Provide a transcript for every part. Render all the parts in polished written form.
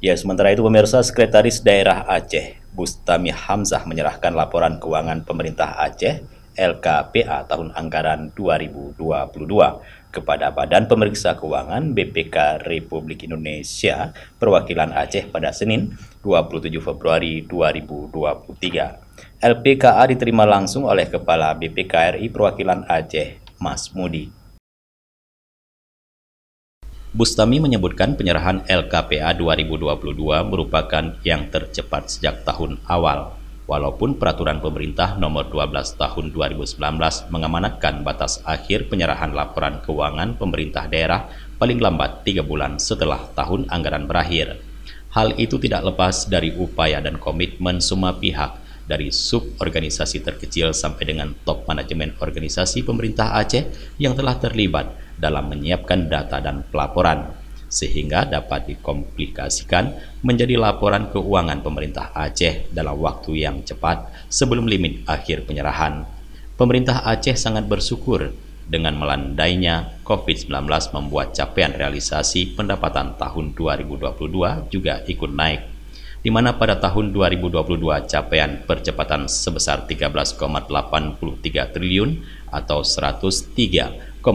Ya, sementara itu pemirsa, Sekretaris Daerah Aceh, Bustami Hamzah menyerahkan laporan keuangan pemerintah Aceh LKPA tahun anggaran 2022 kepada Badan Pemeriksa Keuangan BPK Republik Indonesia perwakilan Aceh pada Senin 27 Februari 2023. LPKA diterima langsung oleh Kepala BPK RI perwakilan Aceh, Mas Mudi. Bustami menyebutkan penyerahan LKPA 2022 merupakan yang tercepat sejak tahun awal, walaupun peraturan pemerintah nomor 12 tahun 2019 mengamanatkan batas akhir penyerahan laporan keuangan pemerintah daerah paling lambat 3 bulan setelah tahun anggaran berakhir. Hal itu tidak lepas dari upaya dan komitmen semua pihak, dari sub-organisasi terkecil sampai dengan top manajemen organisasi pemerintah Aceh yang telah terlibat dalam menyiapkan data dan pelaporan, sehingga dapat dikomplikasikan menjadi laporan keuangan pemerintah Aceh dalam waktu yang cepat sebelum limit akhir penyerahan. Pemerintah Aceh sangat bersyukur dengan melandainya COVID-19 membuat capaian realisasi pendapatan tahun 2022 juga ikut naik, di mana pada tahun 2022 capaian percepatan sebesar 13,83 triliun atau 103,16%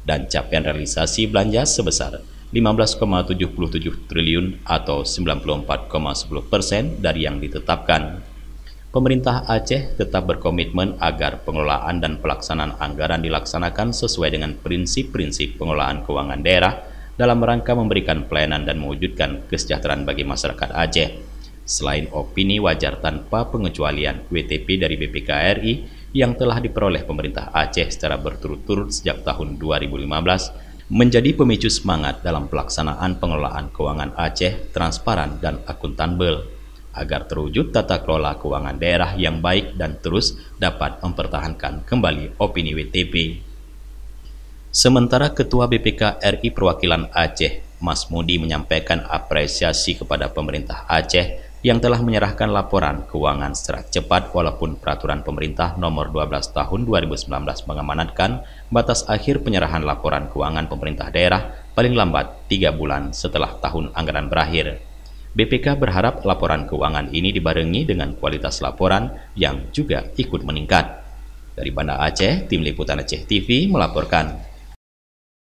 dan capaian realisasi belanja sebesar 15,77 triliun atau 94,10% dari yang ditetapkan. Pemerintah Aceh tetap berkomitmen agar pengelolaan dan pelaksanaan anggaran dilaksanakan sesuai dengan prinsip-prinsip pengelolaan keuangan daerah dalam rangka memberikan pelayanan dan mewujudkan kesejahteraan bagi masyarakat Aceh. Selain opini wajar tanpa pengecualian WTP dari BPK RI yang telah diperoleh pemerintah Aceh secara berturut-turut sejak tahun 2015, menjadi pemicu semangat dalam pelaksanaan pengelolaan keuangan Aceh transparan dan akuntabel, agar terwujud tata kelola keuangan daerah yang baik dan terus dapat mempertahankan kembali opini WTP. Sementara Ketua BPK RI Perwakilan Aceh, Mas Mudi menyampaikan apresiasi kepada pemerintah Aceh yang telah menyerahkan laporan keuangan secara cepat walaupun peraturan pemerintah nomor 12 tahun 2019 mengamanatkan batas akhir penyerahan laporan keuangan pemerintah daerah paling lambat 3 bulan setelah tahun anggaran berakhir. BPK berharap laporan keuangan ini dibarengi dengan kualitas laporan yang juga ikut meningkat. Dari Banda Aceh, Tim Liputan Aceh TV melaporkan.